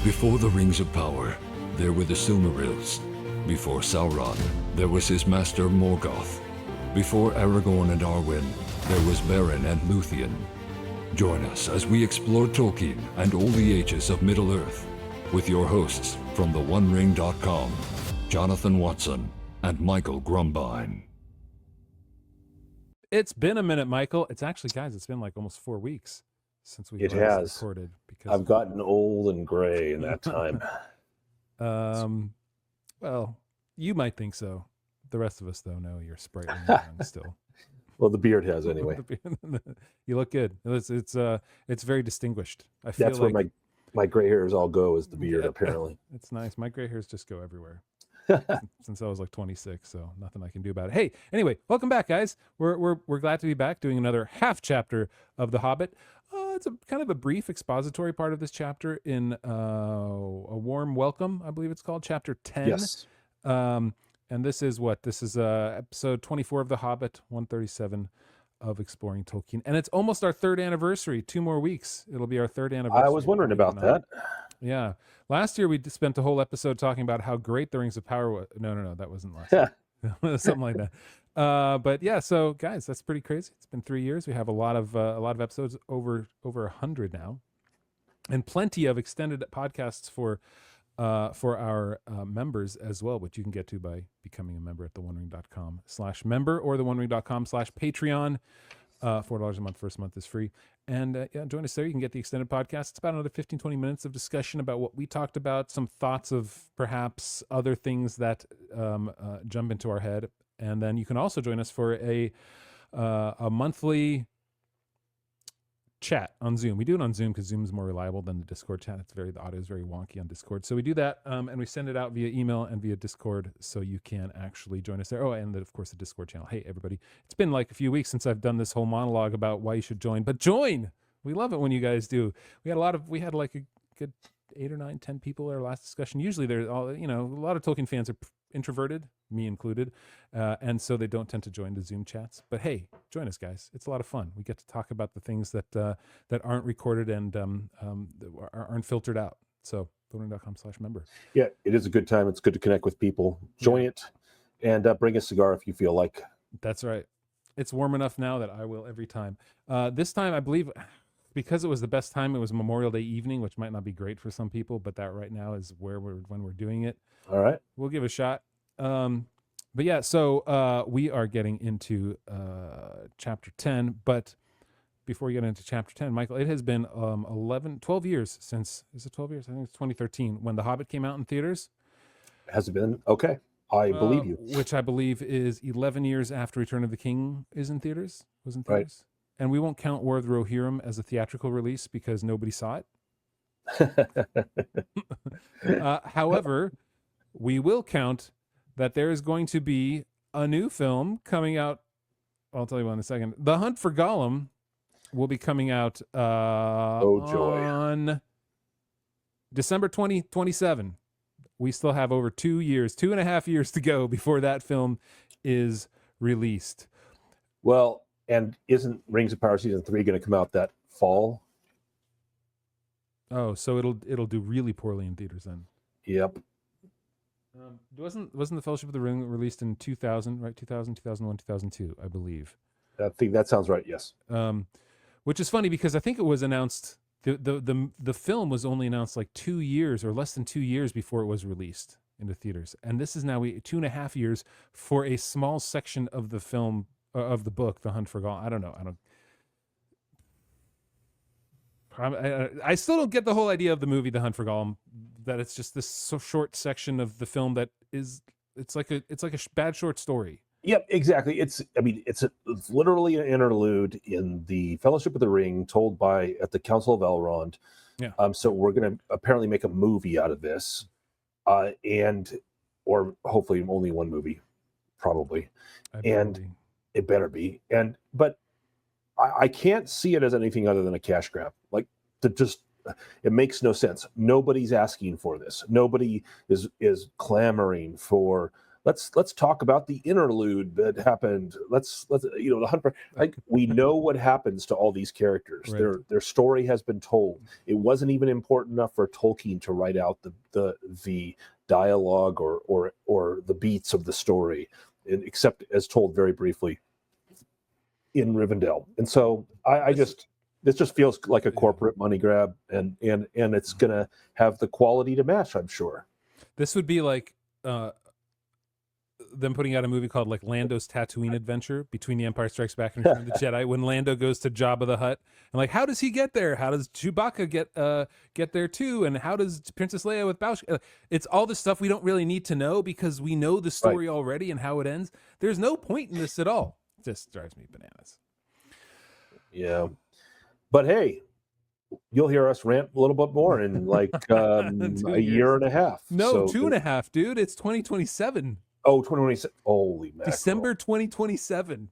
Before the Rings of Power, there were the Silmarils. Before Sauron, there was his master Morgoth. Before Aragorn and Arwen, there was Beren and Luthien. Join us as we explore Tolkien and all the ages of Middle-earth with your hosts from theonering.com, Jonathan Watson and Michael Grumbine. It's been a minute, Michael. It's actually, guys, it's been like almost 4 weeks since we recorded. Because I've gotten old and gray in that time. Well, you might think so. The rest of us, though, know you're sprightly and young still. Well, the beard has anyway. You look good. It's very distinguished. I feel That's like where my gray hairs all go, is the beard, apparently. It's nice. My gray hairs just go everywhere. Since I was like 26, so nothing I can do about it. Hey, anyway, welcome back, guys. We're glad to be back doing another half chapter of The Hobbit. It's a kind of a brief expository part of this chapter in a warm welcome, I believe it's called, chapter 10. Yes. And this is episode 24 of The Hobbit, 137 of Exploring Tolkien. And it's almost our third anniversary. 2 more weeks. It'll be our third anniversary. I was wondering about that. Yeah. Last year we spent a whole episode talking about how great the Rings of Power was. No, that wasn't last year. Something like that. But yeah, so guys, that's pretty crazy. It's been 3 years. We have a lot of episodes, over 100 now, and plenty of extended podcasts for our members as well, which you can get to by becoming a member at theonering.com/member or theonering.com/Patreon. $4 a month. First month is free. And join us there. You can get the extended podcast. It's about another 15-20 minutes of discussion about what we talked about, some thoughts of perhaps other things that jump into our head. And then you can also join us for a monthly chat on Zoom. We do it on Zoom because Zoom is more reliable than the Discord chat. The audio is very wonky on Discord. So we do that, and we send it out via email and via Discord, so you can actually join us there. Oh, and of course the Discord channel. Hey, everybody. It's been like a few weeks since I've done this whole monologue about why you should join, but join! We love it when you guys do. We had like a good 8 or 9, 10 people at our last discussion. Usually they're all, a lot of Tolkien fans are introverted, me included, and so they don't tend to join the Zoom chats. But hey, join us, guys. It's a lot of fun. We get to talk about the things that aren't recorded and aren't filtered out. So theonering.com/member. Yeah, it is a good time. It's good to connect with people. Join it, and bring a cigar if you feel like. That's right. It's warm enough now that I will every time. This time, I believe, because it was the best time, it was Memorial Day evening, which might not be great for some people, but that right now is when we're doing it. All right. We'll give it a shot. But yeah, so we are getting into chapter 10. But before we get into chapter 10, Michael, it has been 12 years since, is it 12 years? I think it's 2013 when The Hobbit came out in theaters. Has it been? Okay. I believe you. Which I believe is 11 years after Return of the King was in theaters. Right. And we won't count War of the Rohirrim as a theatrical release because nobody saw it. However, we will count that there is going to be a new film coming out. I'll tell you in a second. The Hunt for Gollum will be coming out on December 2027. We still have over 2.5 years to go before that film is released. Well, and isn't Rings of Power Season 3 going to come out that fall? Oh, so it'll do really poorly in theaters then. Yep. Wasn't the Fellowship of the Ring released in 2000, right? 2000, 2001, 2002, I believe. I think that sounds right, yes. Which is funny because I think it was announced, the film was only announced like 2 years or less than 2 years before it was released into theaters. And this is now 2.5 years for a small section of the film, of the book, The Hunt for Gollum. I don't know. I still don't get the whole idea of the movie The Hunt for Gollum, that it's just this so short section of the film that is, it's like a bad short story. Yep, exactly. It's literally an interlude in the Fellowship of the Ring told at the Council of Elrond. Yeah. So we're going to apparently make a movie out of this, or hopefully only one movie, probably. It better be. But I can't see it as anything other than a cash grab. Like, it makes no sense. Nobody's asking for this. Nobody is clamoring for let's talk about the interlude that happened. Let's the hunt. Like, we know what happens to all these characters. Right. Their story has been told. It wasn't even important enough for Tolkien to write out the dialogue or the beats of the story, except as told very briefly in Rivendell. And so this just feels like a corporate money grab, and it's gonna have the quality to match, I'm sure. This would be like them putting out a movie called like Lando's Tatooine Adventure between The Empire Strikes Back and Return of the Jedi, when Lando goes to Jabba the Hutt, and like, how does he get there? How does Chewbacca get there too? And how does Princess Leia with Bausch? It's all the stuff we don't really need to know because we know the story already and how it ends. There's no point in this at all. It just drives me bananas. Yeah, but hey, you'll hear us rant a little bit more in like a year and a half. No, 2.5, dude. It's 2027. Oh, 2027. Holy mackerel. December 2027.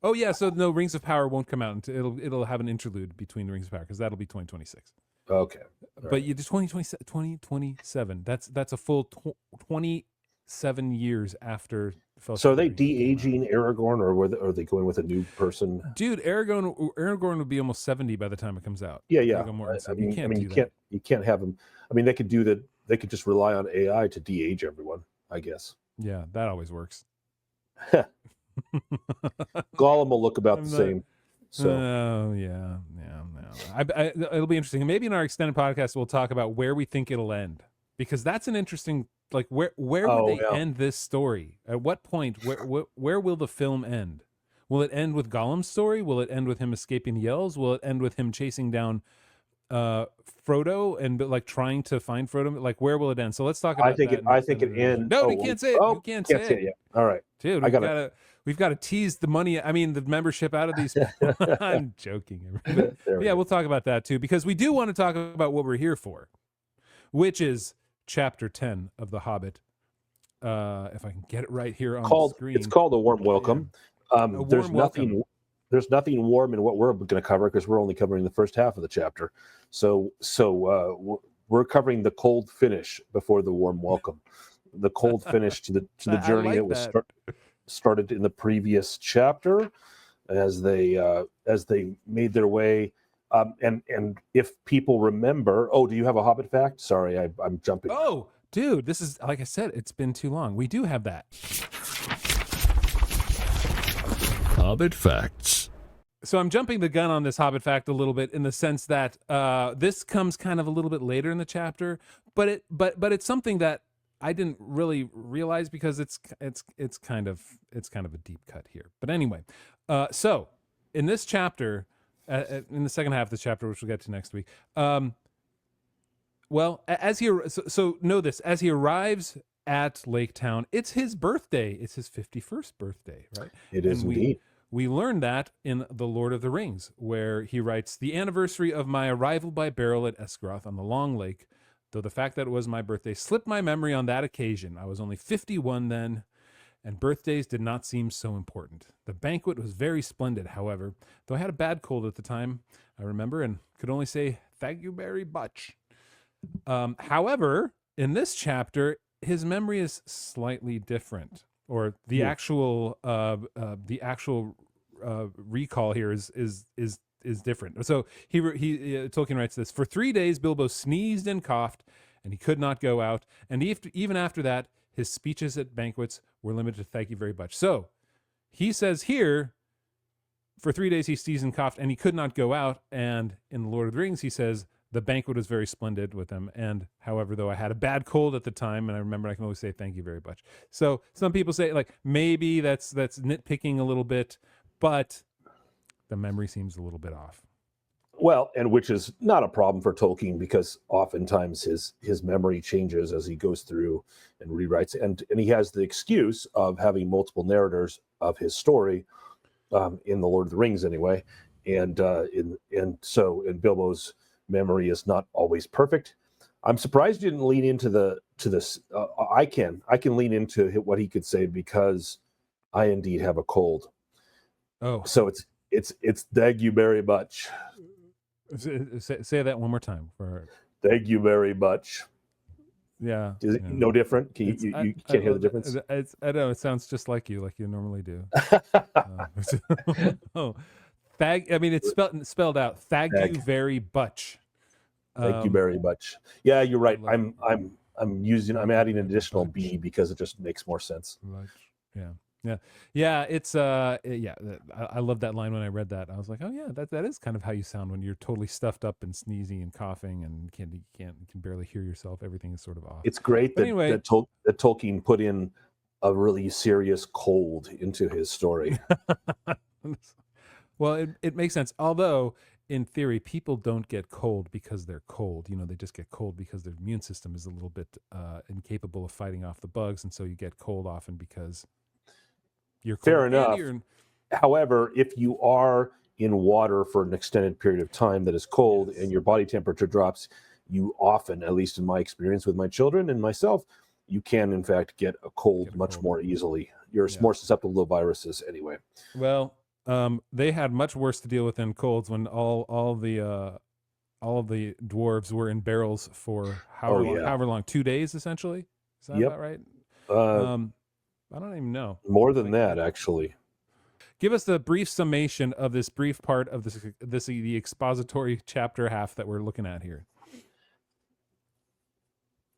Oh yeah, so no, Rings of Power won't come out until it'll have an interlude between the Rings of Power, because that'll be 2026. Okay. But you 2027. That's a full 27 years after Fellowship. So are they de-aging Aragorn, or are they going with a new person? Dude, Aragorn would be almost 70 by the time it comes out. Yeah. You can't have him. I mean, they could do that. They could just rely on AI to de-age everyone, I guess. Yeah, that always works. Gollum will look about the same. So. Oh yeah. It'll be interesting. Maybe in our extended podcast we'll talk about where we think it'll end, because that's an interesting, like, where would they end this story? At what point? Where will the film end? Will it end with Gollum's story? Will it end with him escaping the elves? Will it end with him chasing down Frodo and like trying to find Frodo? Like, where will it end? So let's talk about that. I think it ends. No, you can't say it. You can't say it yet. All right, dude. We've got to tease the money. I mean, the membership out of these people. I'm joking. But, yeah, we'll talk about that too, because we do want to talk about what we're here for, which is Chapter 10 of The Hobbit. If I can get it right here on the screen. It's called A Warm Welcome. There's nothing warm in what we're going to cover, because we're only covering the first half of the chapter. So we're covering the cold finish before the warm welcome. The cold finish to the journey that was started in the previous chapter, as they made their way. And if people remember, do you have a Hobbit fact? Sorry, I'm jumping. Oh, dude, this is, like I said, it's been too long. We do have that. Hobbit facts. So I'm jumping the gun on this Hobbit fact a little bit, in the sense that this comes kind of a little bit later in the chapter, but it's something that I didn't really realize, because it's kind of a deep cut here. But anyway, so in this chapter, in the second half of the chapter, which we'll get to next week, well, as he know this, as he arrives at Laketown, it's his birthday. It's his 51st birthday, right? It is indeed. We learned that in The Lord of the Rings, where he writes, "The anniversary of my arrival by barrel at Esgaroth on the Long Lake, though the fact that it was my birthday slipped my memory on that occasion. I was only 51 then, and birthdays did not seem so important. The banquet was very splendid, however, though I had a bad cold at the time, I remember, and could only say, thank you very much." However, in this chapter, his memory is slightly different, or the actual recall here is different. So Tolkien writes this: "For 3 days Bilbo sneezed and coughed, and he could not go out. And even after that, his speeches at banquets were limited to thank you very much." So he says here, for 3 days he sneezed and coughed, and he could not go out. And in The Lord of the Rings, he says, the banquet was very splendid with him. And however, though I had a bad cold at the time, and I remember I can always say thank you very much. So some people say, like, maybe that's nitpicking a little bit, but the memory seems a little bit off. Well, and which is not a problem for Tolkien, because oftentimes his memory changes as he goes through and rewrites, and he has the excuse of having multiple narrators of his story, in The Lord of the Rings anyway, and Bilbo's memory is not always perfect. I'm surprised you didn't lean into this. I can lean into what he could say, because I indeed have a cold. Oh, so it's thank you very much. Say that one more time. Thank you very much. Yeah. Is it no different? You can't hear the difference? I don't know. It sounds just like you normally do. Oh, I mean, it's spelled out. Thank you very much. Thank you very much. Yeah, you're right. I'm adding an additional B because it just makes more sense. Yeah. It's I love that line when I read that. I was like, oh yeah, that is kind of how you sound when you're totally stuffed up and sneezing and coughing and you can barely hear yourself. Everything is sort of off. It's great that Tolkien put in a really serious cold into his story. Well, it makes sense. Although, in theory, people don't get cold because they're cold. They just get cold because their immune system is a little bit incapable of fighting off the bugs, and so you get cold often because you're cold. Fair enough. However, if you are in water for an extended period of time that is cold and your body temperature drops, you often, at least in my experience with my children and myself, you can in fact get a cold much more easily. You're more susceptible to viruses anyway. Well, they had much worse to deal with than colds when all of the dwarves were in barrels for however long, 2 days essentially. Is that about right? I don't even know. More than that, actually. Give us the brief summation of this brief part of the expository chapter half that we're looking at here.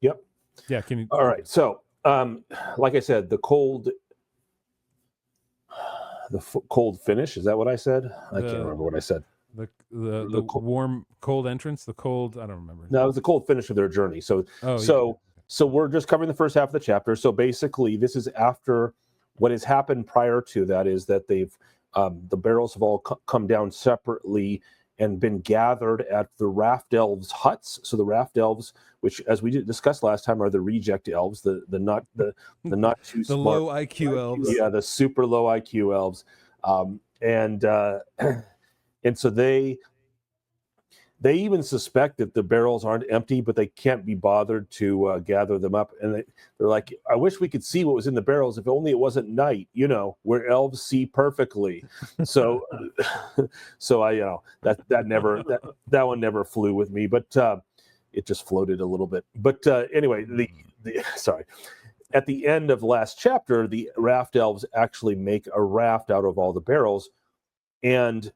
Yep. Yeah. Can you? All right. So, like I said, the cold finish. Is that what I said? I can't remember what I said. The warm, cold entrance. The cold. I don't remember. No, it was the cold finish of their journey. So we're just covering the first half of the chapter. So basically, this is after what has happened prior to that is that they've the barrels have all come down separately and been gathered at the raft elves' huts. So the raft elves, which as we discussed last time, are the reject elves, the not too smart, low IQ elves. Yeah, the super low IQ elves, and so they even suspect that the barrels aren't empty, but they can't be bothered to gather them up. And they're like, I wish we could see what was in the barrels, if only it wasn't night, where elves see perfectly. So, that one never flew with me, but it just floated a little bit. But anyway, sorry. At the end of last chapter, the raft elves actually make a raft out of all the barrels, and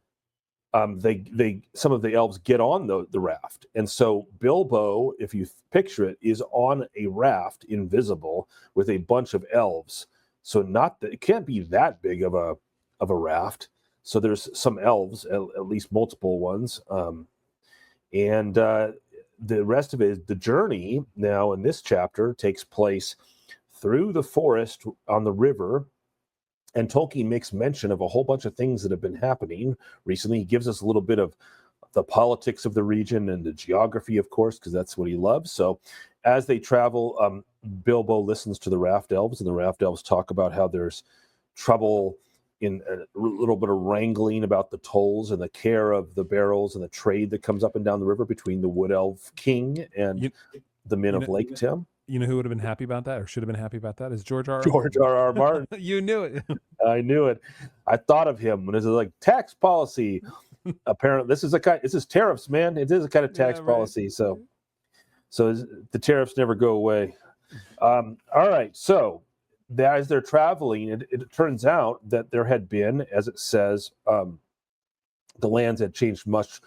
some of the elves get on the raft. And so Bilbo, if you picture it, is on a raft, invisible, with a bunch of elves. So it can't be that big of a raft. So there's some elves, at least multiple ones. And the rest of it is the journey now in this chapter takes place through the forest on the river. And Tolkien makes mention of a whole bunch of things that have been happening recently. He gives us a little bit of the politics of the region and the geography, of course, because that's what he loves. So as they travel, Bilbo listens to the raft elves, and the raft elves talk about how there's trouble in a little bit of wrangling about the tolls and the care of the barrels and the trade that comes up and down the river between the Wood Elf King and the men of Laketown. You know who would have been happy about that, or should have been happy about that, is George R. R. Martin. You knew it. I knew it. I thought of him when it was like tax policy. Apparently, this is tariffs, man. It is a kind of tax policy. So the tariffs never go away. All right. So as they're traveling, it turns out that there had been, as it says, the lands had changed much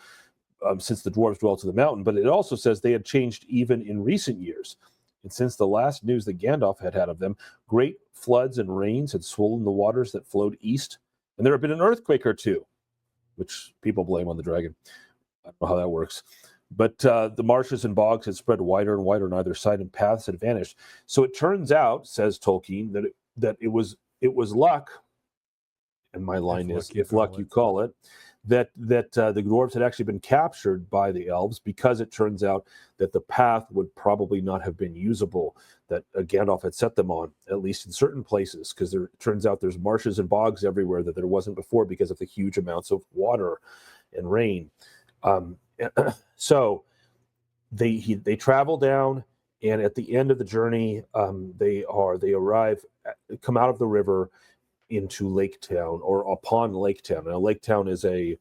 since the dwarves dwelt in the mountain, but it also says they had changed even in recent years. And since the last news that Gandalf had of them, great floods and rains had swollen the waters that flowed east, and there had been an earthquake or two, which people blame on the dragon. I don't know how that works. But the marshes and bogs had spread wider and wider on either side, and paths had vanished. So it turns out, says Tolkien, that it was luck, and my line is, if luck you call it, that the dwarves had actually been captured by the elves, because it turns out that the path would probably not have been usable that Gandalf had set them on, at least in certain places, because it turns out there's marshes and bogs everywhere that there wasn't before because of the huge amounts of water and rain. So they travel down, and at the end of the journey, they come out of the river into Laketown, or upon Laketown. Now, Laketown is a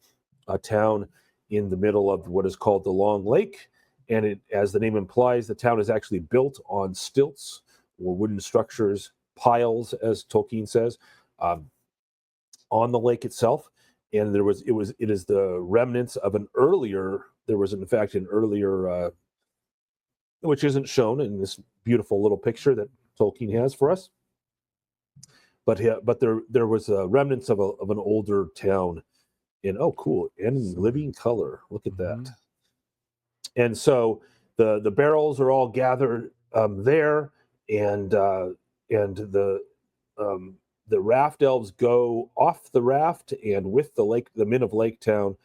town in the middle of what is called the Long Lake, and it, as the name implies, the town is actually built on stilts or wooden structures, piles, as Tolkien says, on the lake itself. And it is the remnants of an earlier. There was in fact an earlier, which isn't shown in this beautiful little picture that Tolkien has for us. But there was remnants of an older town in cool in living color. Look at that. And so the barrels are all gathered there, and the raft elves go off the raft and with the men of Laketown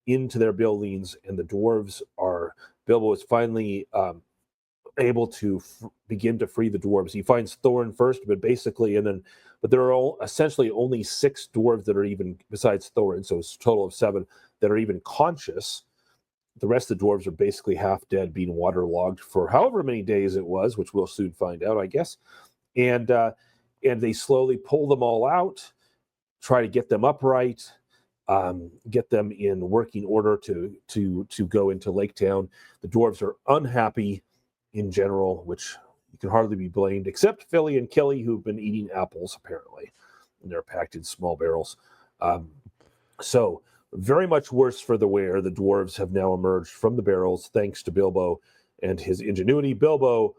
into their buildings, and the dwarves Bilbo is finally able to begin to free the dwarves. He finds Thorin first, but there are essentially only 6 dwarves that are even, besides Thorin, so it's a total of 7 that are even conscious. The rest of the dwarves are basically half dead, being waterlogged for however many days it was, which we'll soon find out, I guess. And they slowly pull them all out, try to get them upright, get them in working order to go into Laketown. The dwarves are unhappy in general, which you can hardly be blamed, except Philly and Kelly, who've been eating apples apparently, and they're packed in small barrels. So very much worse for the wear. The dwarves have now emerged from the barrels thanks to Bilbo and his ingenuity. Bilbo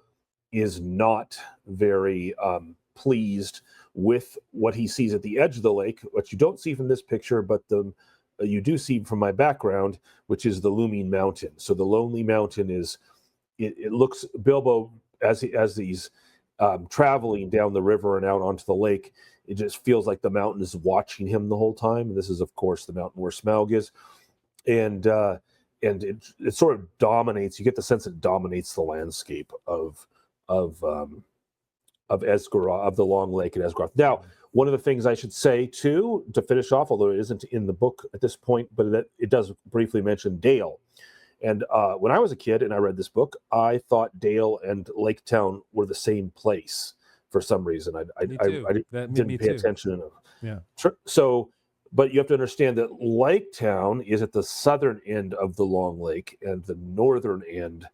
is not very pleased with what he sees at the edge of the lake, what you don't see from this picture, but you do see from my background, which is the looming mountain. So the lonely mountain is, it looks, Bilbo, as he's traveling down the river and out onto the lake, it just feels like the mountain is watching him the whole time. And this is, of course, the mountain where Smaug is. And it sort of dominates, you get the sense it dominates the landscape of Esgaroth, of the Long Lake at Esgaroth. Now, one of the things I should say too, to finish off, although it isn't in the book at this point, but it does briefly mention Dale. And when I was a kid and I read this book, I thought Dale and Laketown were the same place for some reason. I didn't pay attention enough. Yeah. So, but you have to understand that Laketown is at the southern end of the Long Lake, and the northern end,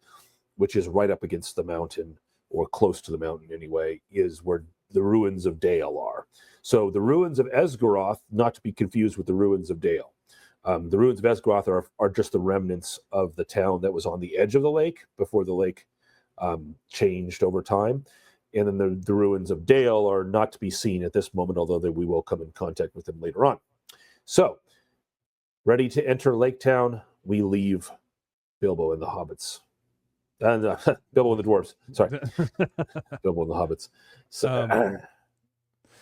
which is right up against the mountain, or close to the mountain anyway, is where the ruins of Dale are. So the ruins of Esgaroth, not to be confused with the ruins of Dale. The ruins of Esgaroth are just the remnants of the town that was on the edge of the lake before the lake changed over time. And then the ruins of Dale are not to be seen at this moment, although we will come in contact with them later on. So, ready to enter Laketown, we leave Bilbo and the hobbits. And Bilbo and the dwarves. Sorry. Bilbo and the hobbits. So,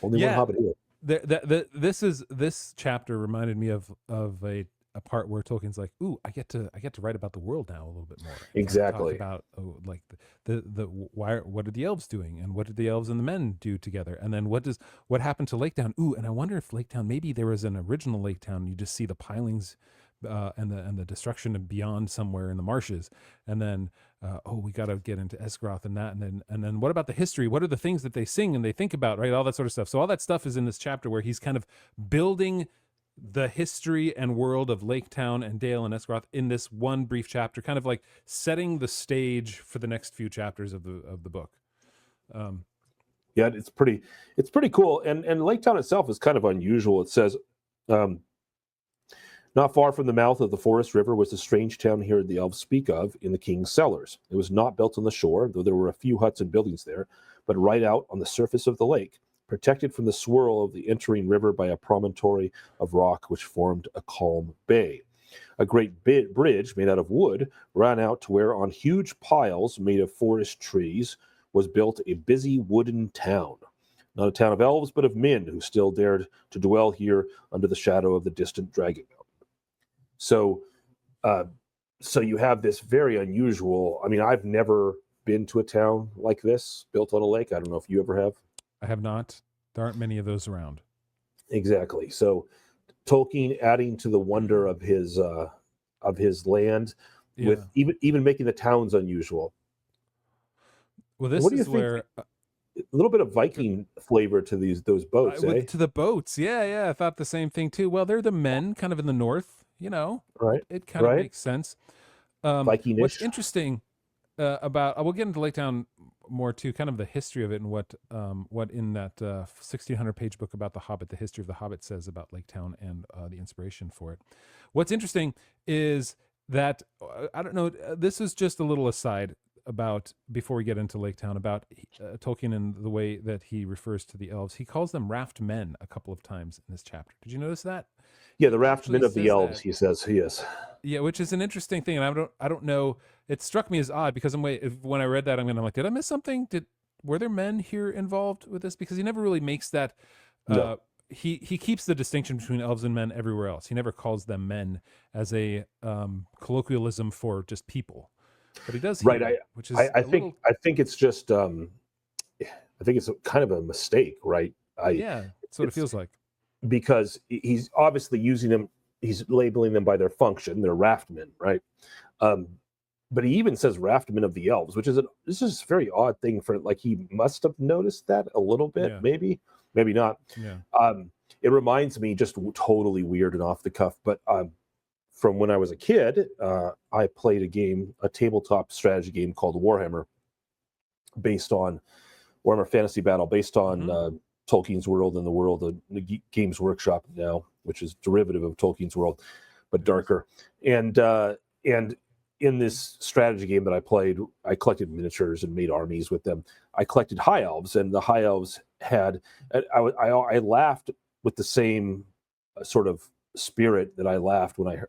only one hobbit here. This chapter reminded me of a part where Tolkien's like, "Ooh, I get to write about the world now a little bit more." Exactly. Talk about like what are the elves doing, and what did the elves and the men do together, and then what happened to Laketown? Ooh, and I wonder if Laketown, maybe there was an original Laketown. You just see the pilings and the destruction of beyond somewhere in the marshes, and then we got to get into Esgaroth and that, and then what about the history? What are the things that they sing and they think about, right? All that sort of stuff. So all that stuff is in this chapter where he's kind of building the history and world of Laketown and Dale and Esgaroth in this one brief chapter, kind of like setting the stage for the next few chapters of the book. Yeah, it's pretty cool. And Laketown itself is kind of unusual. It says, not far from the mouth of the Forest River was the strange town here the elves speak of in the king's cellars. It was not built on the shore, though there were a few huts and buildings there, but right out on the surface of the lake, protected from the swirl of the entering river by a promontory of rock which formed a calm bay. A great bridge made out of wood ran out to where, on huge piles made of forest trees, was built a busy wooden town. Not a town of elves, but of men who still dared to dwell here under the shadow of the distant Dragon Mountain. So you have this very unusual, I mean, I've never been to a town like this, built on a lake. I don't know if you ever have. I have not. There aren't many of those around. Exactly. So Tolkien adding to the wonder of his land, with even making the towns unusual. Well, this is where a little bit of Viking flavor to those boats, to the boats. Yeah. I thought the same thing too. Well, they're the men, kind of in the north. You know, right? It kind of makes sense. Viking-ish. What's interesting about we'll get into Laketown more too, kind of the history of it and what in that 1600 page book about the Hobbit, the history of the Hobbit says about Laketown and the inspiration for it. What's interesting is that I don't know. This is just a little aside about before we get into Laketown about Tolkien and the way that he refers to the elves. He calls them raft men a couple of times in this chapter. Did you notice that? Yeah, the raft men of the elves. That. He says he is. Yeah, which is an interesting thing, and I don't know. It struck me as odd because when I read that, I'm like, did I miss something? Were there men here involved with this? Because he never really makes that. No. He keeps the distinction between elves and men everywhere else. He never calls them men as a colloquialism for just people, but he does. Right. Which is I think it's just. I think it's kind of a mistake, right? Yeah, that's what it feels like. Because he's obviously using them. He's labeling them by their function. They're raftmen, right? But he even says raftmen of the elves, which is this is a very odd thing for like he must have noticed that a little bit, maybe not. Yeah. It reminds me just totally weird and off the cuff, but from when I was a kid, I played a tabletop strategy game called Warhammer, based on Warhammer Fantasy Battle, based on Tolkien's world and the world of the Games Workshop now, which is derivative of Tolkien's world, but darker. And in this strategy game that I played, I collected miniatures and made armies with them. I collected high elves, and the high elves had. I laughed with the same sort of spirit that I laughed when I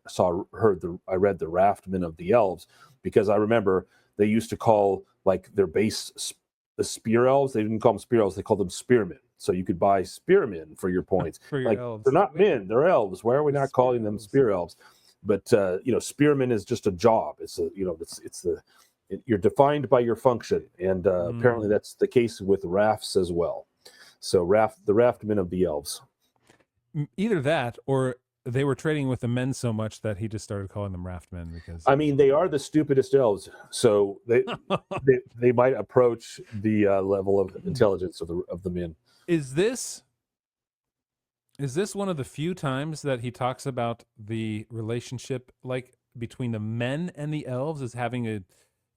read the Raftmen of the Elves, because I remember they used to call like their base the spear elves. They didn't call them spear elves; they called them spearmen. So you could buy spearmen for your points. For your elves. They're not men; they're elves. Why are we not calling them spear elves? But spearman is just a job. It's you're defined by your function, and apparently that's the case with rafts as well. So the raftmen of the elves. Either that, or they were trading with the men so much that he just started calling them raftmen. Because they are the stupidest elves, so they might approach the level of intelligence of the men. Is this one of the few times that he talks about the relationship like between the men and the elves as having a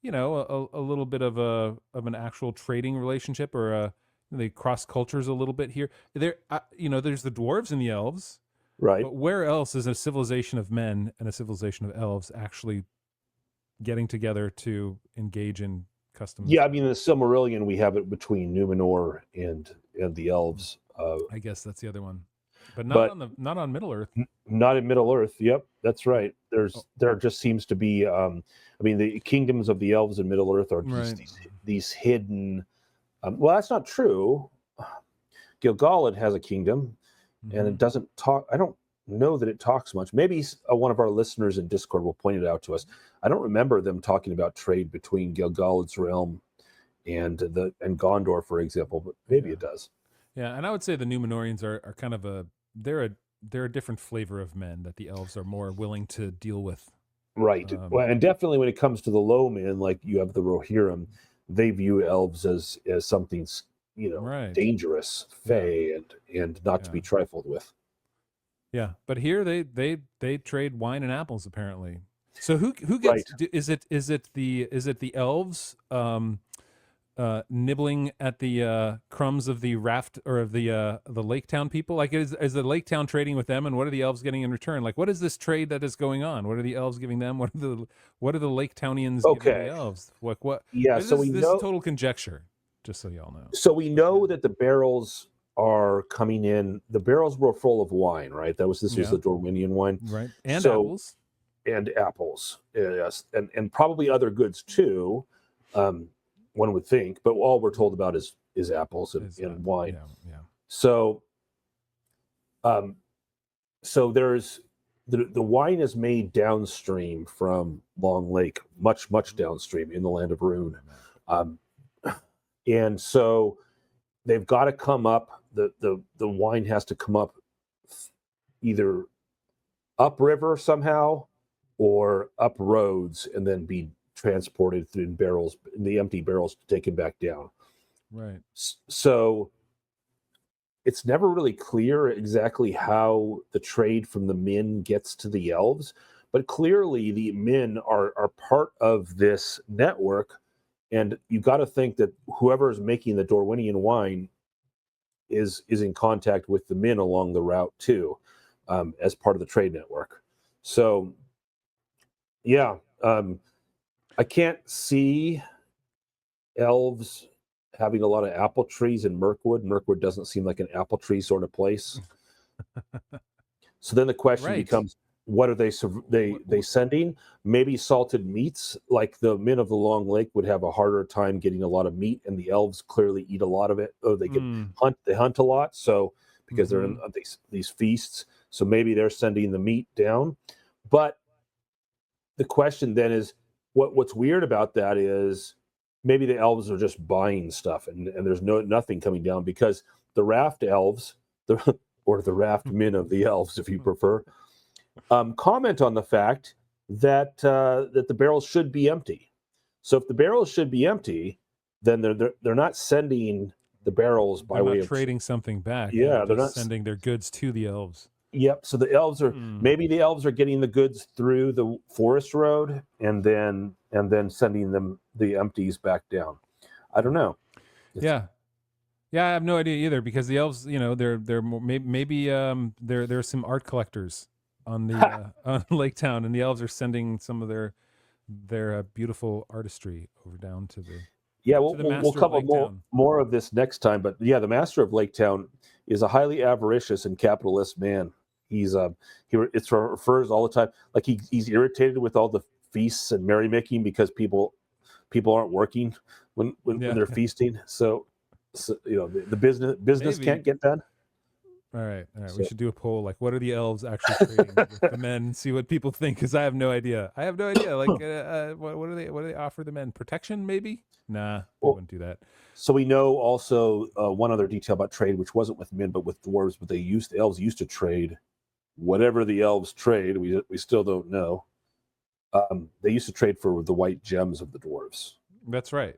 little bit of an actual trading relationship, or they cross cultures a little bit here? There's the dwarves and the elves, right? But where else is a civilization of men and a civilization of elves actually getting together to engage in customs? Yeah, in the Silmarillion we have it between Numenor and the elves. I guess that's the other one. But not on Middle Earth. Not in Middle Earth. Yep, that's right. There just seems to be. The kingdoms of the elves in Middle Earth are just these hidden. Well, that's not true. Gil-galad has a kingdom, and it doesn't talk. I don't know that it talks much. Maybe one of our listeners in Discord will point it out to us. I don't remember them talking about trade between Gil-galad's realm and Gondor, for example. But maybe it does. Yeah, and I would say the Numenorians are kind of they're a different flavor of men that the elves are more willing to deal with. Right. And definitely when it comes to the low men, like you have the Rohirrim, they view elves as something, dangerous, fey, and not to be trifled with. Yeah, but here they trade wine and apples apparently. So who gets? Right. Is it the elves? Nibbling at the crumbs of the raft or of the Laketown people? Like, is the Laketown trading with them, and what are the elves getting in return? Like, what is this trade that is going on? What are the elves giving them? What are the Laketownians giving the elves? What? Yeah, this is total conjecture. Just so y'all know. So we know that the barrels are coming in. The barrels were full of wine, right? This was the Dorwinian wine, right? And apples. And apples, yes, and probably other goods too. One would think, but all we're told about is apples and wine. Yeah. So there's the wine is made downstream from Long Lake, much downstream in the land of Rune, and so they've got to come up. The wine has to come up either upriver somehow or up roads, and then be transported in the empty barrels, taken back down. Right. So it's never really clear exactly how the trade from the men gets to the elves, but clearly the men are part of this network, and you got to think that whoever is making the Dorwinian wine is in contact with the men along the route too, as part of the trade network. So, yeah, I can't see elves having a lot of apple trees in Mirkwood. Mirkwood doesn't seem like an apple tree sort of place. So then the question becomes, what are they sending? Maybe salted meats, like the men of the Long Lake would have a harder time getting a lot of meat, and the elves clearly eat a lot of it. Oh, they can hunt. They hunt a lot, so because they're in these feasts. So maybe they're sending the meat down. But the question then is, what's weird about that is maybe the elves are just buying stuff, and there's nothing coming down, because the raft elves, or the raft men of the elves, if you prefer, comment on the fact that that the barrels should be empty. So if the barrels should be empty, then they're not sending the barrels by way of trading something back. Yeah, they're not sending their goods to the elves. Yep. So the elves are maybe the elves are getting the goods through the forest road and then sending them the empties back down. I don't know. Yeah, I have no idea either, because the elves, they're more, maybe there's some art collectors on the on Laketown, and the elves are sending some of their beautiful artistry over down to the. Yeah, we'll cover more of this next time. But yeah, the master of Laketown is a highly avaricious and capitalist man. He refers all the time, like he's irritated with all the feasts and merrymaking because people aren't working when they're feasting. So the business can't get done. All right. So, we should do a poll. Like, what are the elves actually trading with the men? See what people think, because I have no idea. Like, what do they offer the men? Protection, maybe? Nah, I wouldn't do that. So we know also one other detail about trade, which wasn't with men but with dwarves. But the elves used to trade whatever the elves trade. We still don't know. They used to trade for the white gems of the dwarves. That's right.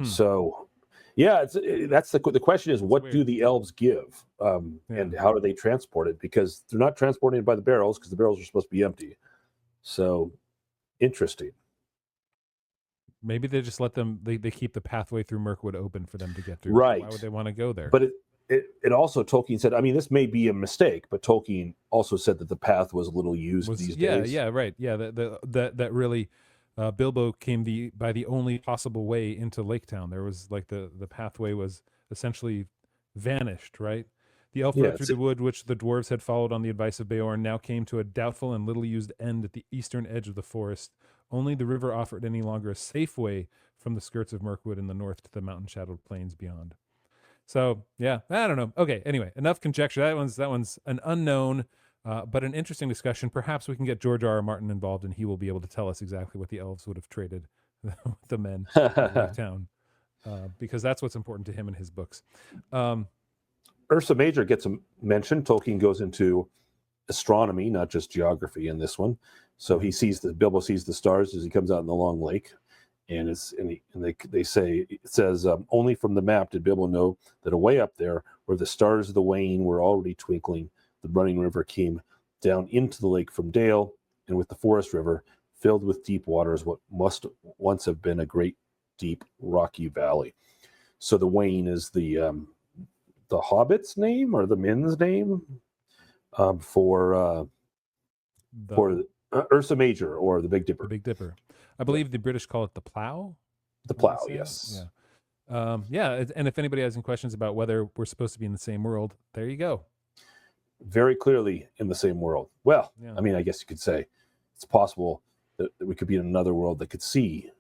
So, yeah, that's the question is, what do the elves give, and how do they transport it? Because they're not transporting it by the barrels, because the barrels are supposed to be empty. So, interesting. Maybe they just let them. They keep the pathway through Mirkwood open for them to get through. Right? Why would they want to go there? But it also, Tolkien said, I mean, this may be a mistake, but Tolkien also said that the path was a little used these days. Yeah, right. Yeah, that really. Bilbo came by the only possible way into Laketown. There was like the pathway was essentially vanished, right? The elf road through the wood, which the dwarves had followed on the advice of Beorn, now came to a doubtful and little used end at the eastern edge of the forest. Only the river offered any longer a safe way from the skirts of Mirkwood in the north to the mountain-shadowed plains beyond. So yeah, I don't know. Okay, anyway, enough conjecture. That one's an unknown. But an interesting discussion. Perhaps we can get George R. R. Martin involved, and he will be able to tell us exactly what the elves would have traded with the men of town, because that's what's important to him in his books. Ursa Major gets a mention. Tolkien goes into astronomy, not just geography, in this one. So Bilbo sees the stars as he comes out in the Long Lake, and they say, it says, only from the map did Bilbo know that away up there, where the stars of the Wain were already twinkling, the running river came down into the lake from Dale, and with the forest river filled with deep waters, what must once have been a great deep rocky valley. So the Wain is the Hobbit's name, or the men's name, for Ursa Major, or the Big Dipper. The Big Dipper. I believe the British call it the Plough. The Plough, yes. Yeah. And if anybody has any questions about whether we're supposed to be in the same world, there you go. Very clearly in the same world. Well, I mean, I guess you could say it's possible that we could be in another world that could see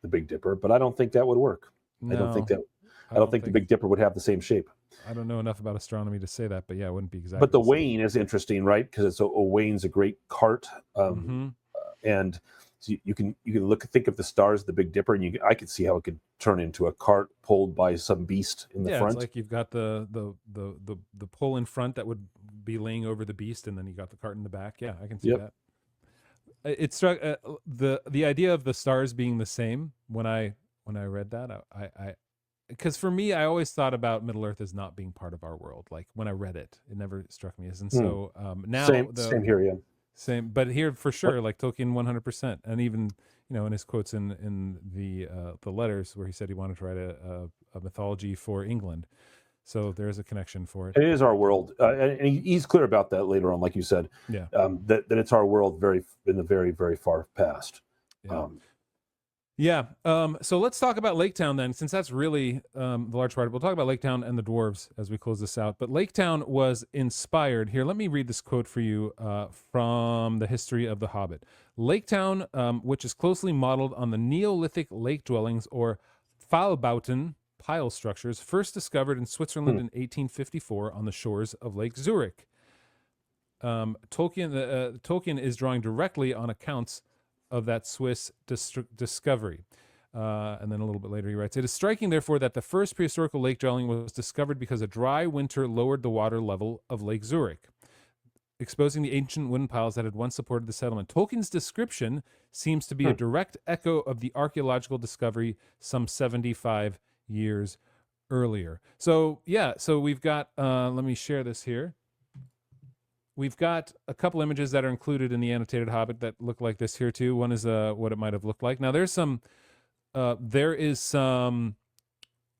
the Big Dipper, but I don't think that would work. No, I don't think the Big Dipper would have the same shape. I don't know enough about astronomy to say that, but yeah, it wouldn't be exactly. But the Wain is interesting, right? Because Wain's a great cart, and so you can think of the stars of the Big Dipper, and I could see how it could turn into a cart pulled by some beast in the front. It's like you've got the pull in front that would be laying over the beast, and then you got the cart in the back. Yeah, I can see that. It struck the idea of the stars being the same when I read that. I because for me, I always thought about Middle Earth as not being part of our world. Like when I read it, it never struck me as. And so now same here, yeah. Same, but here for sure, like Tolkien, 100%, and even in his quotes in the letters where he said he wanted to write a mythology for England. So there is a connection for it. It is our world, and he's clear about that later on, like you said. Yeah. That it's our world in the very, very far past. Yeah. So let's talk about Laketown then, since that's really the large part. We'll talk about Laketown and the dwarves as we close this out. But Laketown was inspired. Here, let me read this quote for you from the history of the Hobbit. Laketown, which is closely modeled on the Neolithic lake dwellings or Pfahlbauten pile structures, first discovered in Switzerland in 1854 on the shores of Lake Zurich. Tolkien is drawing directly on accounts of that Swiss discovery. And then a little bit later he writes, it is striking, therefore, that the first prehistorical lake dwelling was discovered because a dry winter lowered the water level of Lake Zurich, exposing the ancient wooden piles that had once supported the settlement. Tolkien's description seems to be a direct echo of the archaeological discovery some 75 years earlier. So, yeah, so we've got, let me share this here. We've got a couple images that are included in the annotated Hobbit that look like this here too. One is what it might have looked like. Now there is some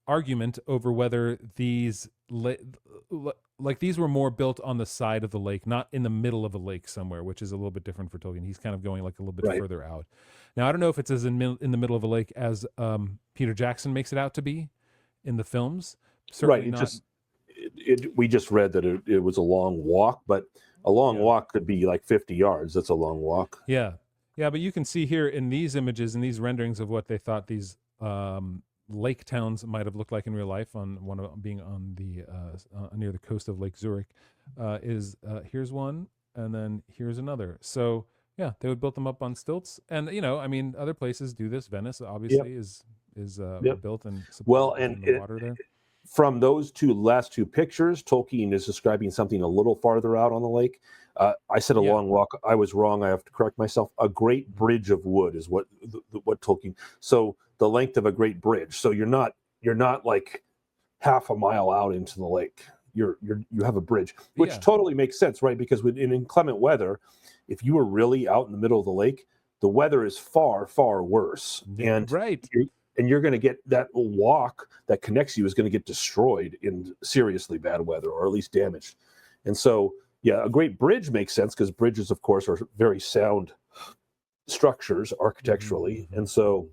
argument over whether these these were more built on the side of the lake, not in the middle of a lake somewhere, which is a little bit different for Tolkien. He's kind of going like a little bit further out. Now I don't know if it's as in the middle of a lake as Peter Jackson makes it out to be in the films. Certainly not. We just read that it was a long walk, but a long walk could be like 50 yards. That's a long walk. Yeah. Yeah, but you can see here in these images and these renderings of what they thought these lake towns might have looked like in real life, on one of being on the near the coast of Lake Zurich, here's one and then here's another. So yeah, they would build them up on stilts, and other places do this. Venice obviously is built and in the water there. From those last two pictures, Tolkien is describing something a little farther out on the lake. I said a long walk. I was wrong. I have to correct myself. A great bridge of wood is what Tolkien. So the length of a great bridge. So you're not like half a mile out into the lake. You have a bridge, which totally makes sense, right? Because in inclement weather, if you were really out in the middle of the lake, the weather is far, far worse. And and you're going to get that walk that connects you is going to get destroyed in seriously bad weather, or at least damaged. And so, yeah, a great bridge makes sense, because bridges, of course, are very sound structures architecturally. And so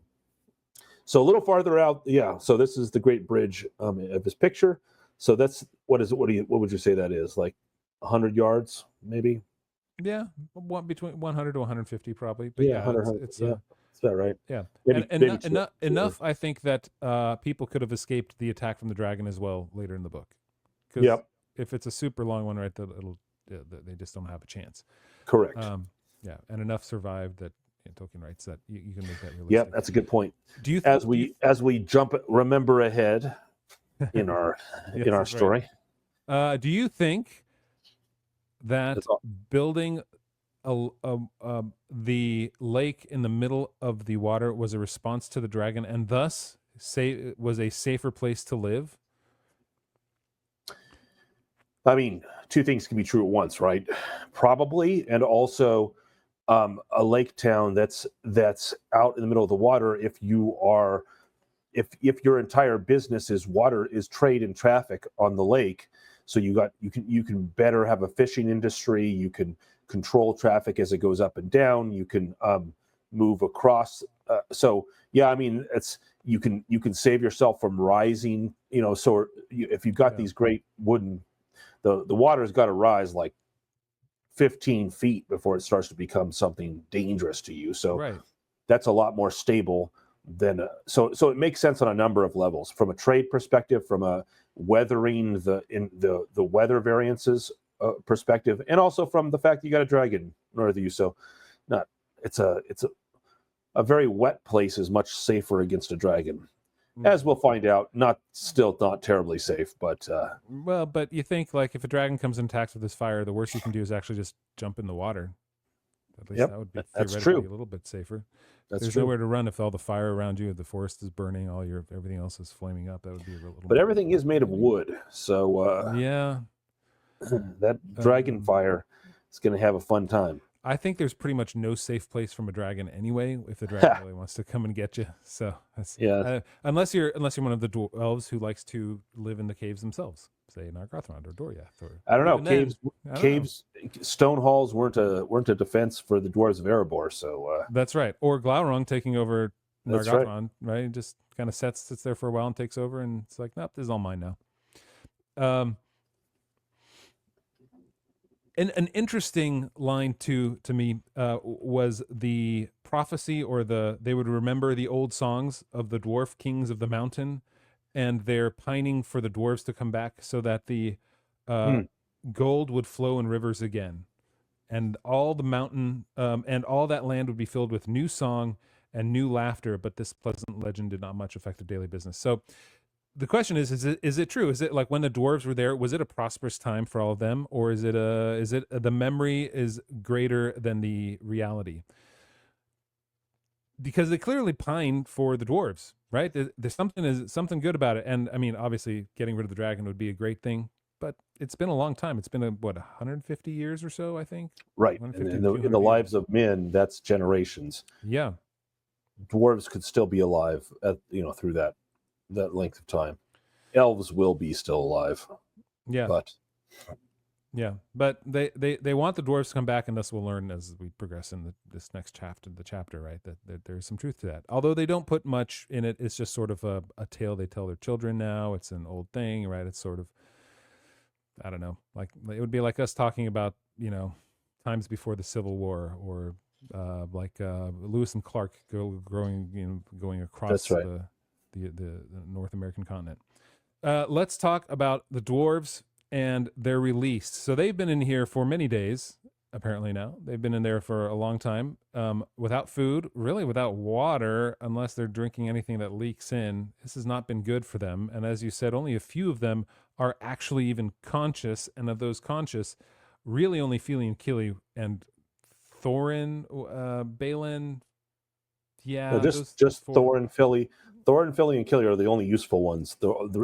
a little farther out, so this is the Great Bridge of this picture. So that's, what would you say that is? Like 100 yards, maybe? Yeah, between 100 to 150 probably. But it's is that right? Yeah, maybe enough. I think that people could have escaped the attack from the dragon as well later in the book. Because if it's a super long one, right, they just don't have a chance. Correct. And enough survived that Tolkien writes that you can make that realistic. Yeah, that's a good point. Do you as we remember ahead in our story? Right. Do you think that building the lake in the middle of the water was a response to the dragon, and thus was a safer place to live? I mean, two things can be true at once, right? Probably, and also a lake town that's out in the middle of the water. If your entire business is trade and traffic on the lake, so you can better have a fishing industry. You can control traffic as it goes up and down. You can move across. You can save yourself from rising. So if you've got these great wooden, the water's got to rise like 15 feet before it starts to become something dangerous to you. So that's a lot more stable than so it makes sense on a number of levels, from a trade perspective, from a weathering the weather variances perspective, and also from the fact that you got a dragon north of you. So it's a very wet place is much safer against a dragon, as we'll find out. Not terribly safe, but but you think, like, if a dragon comes and attacks with this fire, the worst you can do is actually just jump in the water. At least that would be theoretically a little bit safer. There's nowhere to run if all the fire around you, the forest is burning, everything else is flaming up. That would be a little. But everything is made of wood, so that dragon fire is going to have a fun time. I think there's pretty much no safe place from a dragon anyway if the dragon really wants to come and get you. So that's, unless you're one of the elves who likes to live in the caves themselves, say Nargothrond or Doriath, or I don't know. Caves, stone halls weren't a defense for the dwarves of Erebor. So that's right. Or Glaurung taking over Nargothrond, right? Just kind of sits there for a while and takes over, and it's like, nope, this is all mine now. And an interesting line to me was the prophecy, or they would remember the old songs of the dwarf kings of the mountain, and they're pining for the dwarves to come back so that the gold would flow in rivers again, and all the mountain and all that land would be filled with new song and new laughter. But this pleasant legend did not much affect their daily business. So the question is it true? Is it like when the dwarves were there, was it a prosperous time for all of them, or is it the memory is greater than the reality? Because they clearly pine for the dwarves, right? There's something good about it. And I mean, obviously getting rid of the dragon would be a great thing, but it's been a long time. It's been 150 years or so, I think. Right. In the lives of men, that's generations. Yeah. Dwarves could still be alive through that length of time. Elves will be still alive. Yeah. But they want the dwarves to come back, and thus we'll learn as we progress in this next chapter, right, that there's some truth to that. Although they don't put much in it, it's just sort of a tale they tell their children now. It's an old thing, right? It's sort of, I don't know, like it would be like us talking about, times before the Civil War, or like Lewis and Clark going across the North American continent. Let's talk about the dwarves and their release. So they've been in here for many days, apparently now. They've been in there for a long time, without food, really without water, unless they're drinking anything that leaks in. This has not been good for them. And as you said, only a few of them are actually even conscious. And of those conscious, really only Fili and Kili and Thorin, Balin. Yeah, no, just Thorin, Fili. Thorin, Fili, and Kili are the only useful ones.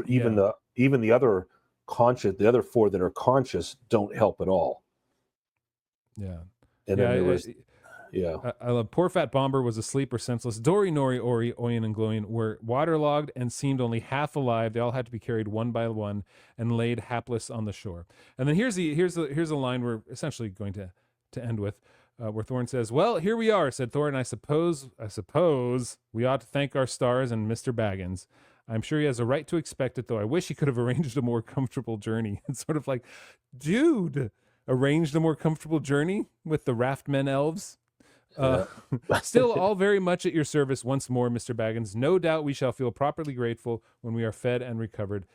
Even the other conscious, the other four that are conscious don't help at all. Yeah. And then there was, I love poor fat Bomber was asleep or senseless. Dori, Nori, Ori, Oyen, and Gloin were waterlogged and seemed only half alive. They all had to be carried one by one and laid hapless on the shore. And then here's a line we're essentially going to end with. Where Thorin says, "Well, here we are," said Thorin. I suppose we ought to thank our stars and Mr. Baggins. I'm sure he has a right to expect it, though I wish he could have arranged a more comfortable journey." It's sort of like, dude, arranged a more comfortable journey with the raftmen elves? Still all very much at your service once more, Mr. Baggins. No doubt we shall feel properly grateful when we are fed and recovered.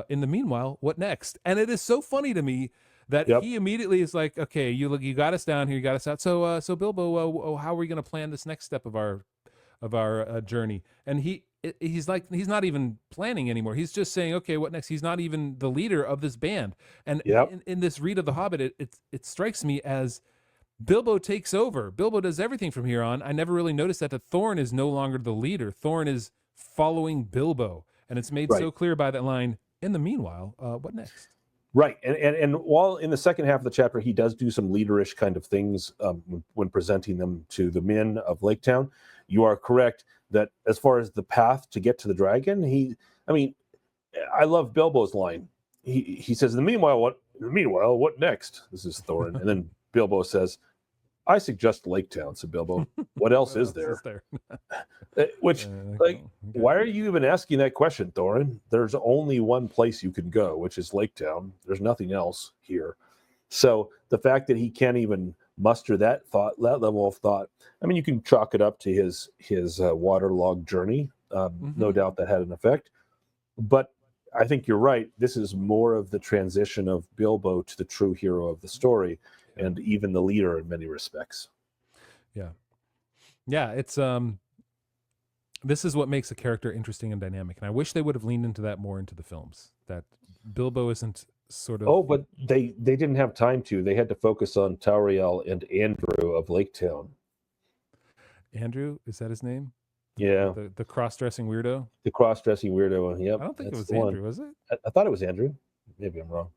In the meanwhile, what next? And it is so funny to me that he immediately is like, okay, you got us down here, you got us out. So Bilbo, how are we going to plan this next step of our journey? And he's not even planning anymore. He's just saying, okay, what next? He's not even the leader of this band. And in this read of the Hobbit, it strikes me as Bilbo takes over. Bilbo does everything from here on. I never really noticed that Thorin is no longer the leader. Thorin is following Bilbo, and it's made so clear by that line. In the meanwhile, what next? Right, and while in the second half of the chapter he does do some leaderish kind of things when presenting them to the men of Laketown, you are correct that as far as the path to get to the dragon, I love Bilbo's line. He says, "In the meanwhile, what next?" This is Thorin, and then Bilbo says, "I suggest Laketown," said Bilbo. "What else is there?" Why are you even asking that question, Thorin? There's only one place you can go, which is Laketown. There's nothing else here. So the fact that he can't even muster that level of thought, you can chalk it up to his waterlogged journey. No doubt that had an effect. But I think you're right. This is more of the transition of Bilbo to the true hero of the story, and even the leader in many respects. Yeah, it's this is what makes a character interesting and dynamic, and I wish they would have leaned into that more into the films. That Bilbo isn't sort of... but they didn't have time to. They had to focus on Tauriel and Andrew of Laketown. Andrew, is that his name? Yeah, the cross-dressing weirdo. The cross-dressing weirdo. Yep. I don't think it was Andrew, was it? I thought it was Andrew. Maybe I'm wrong.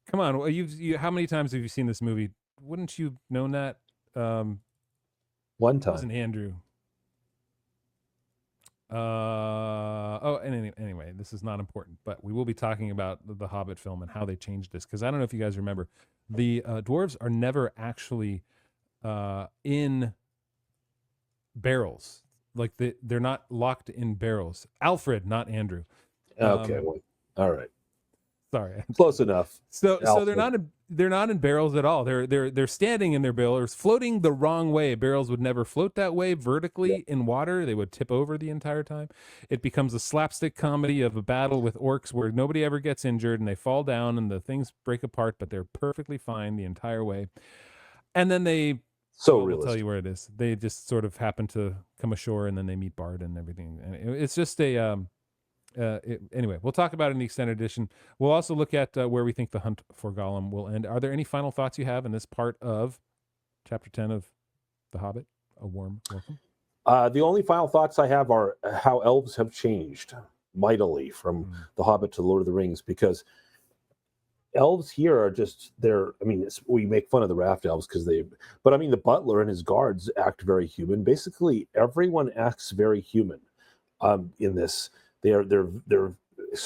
Come on, how many times have you seen this movie? Wouldn't you have known that? One It time. wasn't Andrew. Anyway, this is not important, but we will be talking about the Hobbit film and how they changed this, because I don't know if you guys remember, the dwarves are never actually in barrels. Like they're not locked in barrels. Alfred, not Andrew. Okay, well, all right. Sorry, Close enough. So they're not in barrels at all. They're standing in their barrels, floating the wrong way. Barrels would never float that way vertically in water. They would tip over the entire time. It becomes a slapstick comedy of a battle with orcs where nobody ever gets injured and they fall down and the things break apart, but they're perfectly fine the entire way. And then they we'll tell you where it is. They just sort of happen to come ashore and then they meet Bard and everything. And it's just a anyway, we'll talk about it in the extended edition. We'll also look at where we think the hunt for Gollum will end. Are there any final thoughts you have in this part of Chapter 10 of The Hobbit? A warm welcome. The only final thoughts I have are how elves have changed mightily from The Hobbit to Lord of the Rings, because elves here are just we make fun of the raft elves but I mean, the butler and his guards act very human. Basically, everyone acts very human in this. They're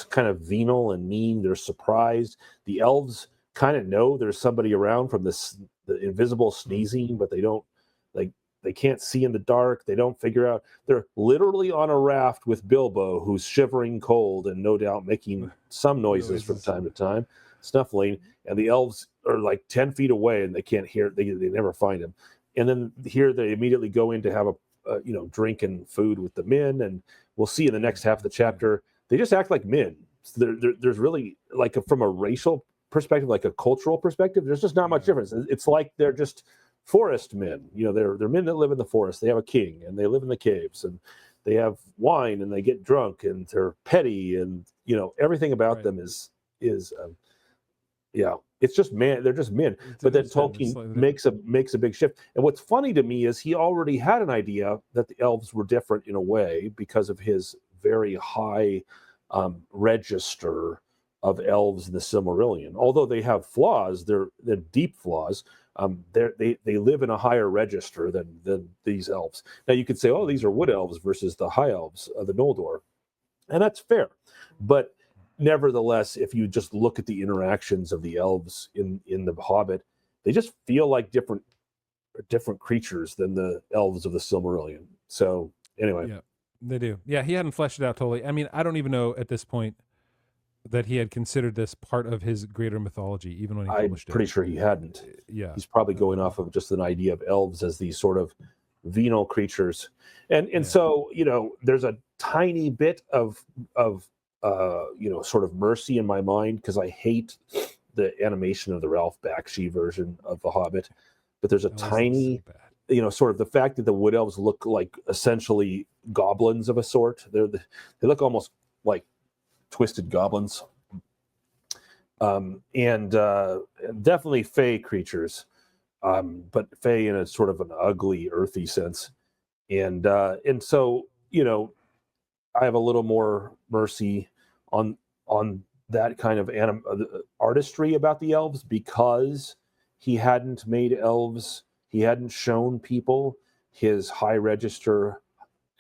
kind of venal and mean. They're surprised. The elves kind of know there's somebody around from the invisible sneezing, but they can't see in the dark. They don't figure out. They're literally on a raft with Bilbo, who's shivering cold and no doubt making some noises from time to time, snuffling. And the elves are like 10 feet away and they can't hear. They never find him. And then here they immediately go in to have a drink and food with the men, and we'll see in the next half of the chapter they just act like men. So there's really, like, from a racial perspective, like a cultural perspective, there's just not much difference. It's like they're just forest men. They're men that live in the forest. They have a king and they live in the caves and they have wine and they get drunk and they're petty and everything about them is it's just man. They're just men. But then Tolkien makes a big shift. And what's funny to me is he already had an idea that the elves were different in a way because of his very high register of elves in the Silmarillion. Although they have flaws, they're deep flaws. They live in a higher register than these elves. Now you could say, oh, these are wood elves versus the high elves of the Noldor, and that's fair. But nevertheless, if you just look at the interactions of the elves in the Hobbit, they just feel like different creatures than the elves of the Silmarillion. So anyway, yeah, they do. Yeah, he hadn't fleshed it out totally. I mean, I don't even know at this point that he had considered this part of his greater mythology, even when he published it. I'm pretty sure he hadn't. Yeah, he's probably going off of just an idea of elves as these sort of venal creatures, and so there's a tiny bit of sort of mercy in my mind, because I hate the animation of the Ralph Bakshi version of The Hobbit, but there's a tiny, sort of the fact that the wood elves look like essentially goblins of a sort. They look almost like twisted goblins, and definitely fey creatures, but fey in a sort of an ugly, earthy sense, and so I have a little more mercy on that kind of artistry about the elves, because he hadn't made elves, he hadn't shown people his high register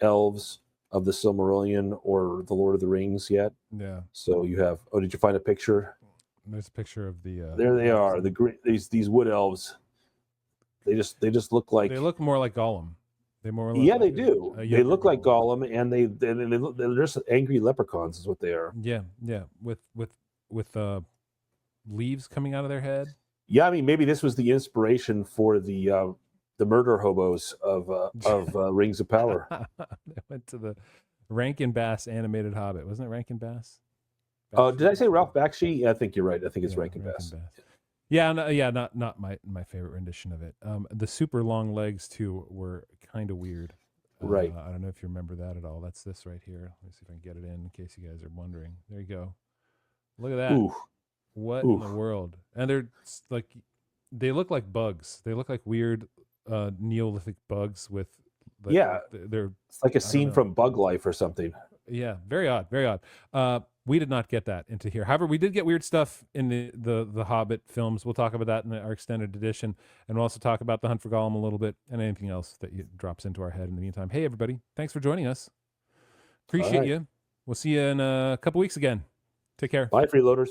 elves of the Silmarillion or the Lord of the Rings yet. Yeah. So you have. Oh, did you find a picture? There's a picture of the. There they are. These wood elves. They just look like. They look more like Gollum. They more. Yeah, they do. They look like Gollum, and they're just angry leprechauns, is what they are. Yeah, with leaves coming out of their head. Yeah, I mean, maybe this was the inspiration for the murder hobos of Rings of Power. They went to the Rankin Bass animated Hobbit, wasn't it? Rankin Bass. Did I say Ralph Bakshi? Yeah, I think you're right. I think it's Rankin Bass. Yeah, not my favorite rendition of it. The super long legs too were kind of weird. Right. I don't know if you remember that at all. That's this right here. Let me see if I can get it in case you guys are wondering. There you go. Look at that. Ooh. What in the world? And they're like, they look like bugs. They look like weird Neolithic bugs with. They're. It's like a scene from Bug Life or something. Yeah, very odd, very odd. We did not get that into here. However, we did get weird stuff in the Hobbit films. We'll talk about that in our extended edition, and we'll also talk about the Hunt for Gollum a little bit, and anything else that drops into our head in the meantime. Hey, everybody! Thanks for joining us. Appreciate you. We'll see you in a couple weeks again. Take care. Bye, freeloaders.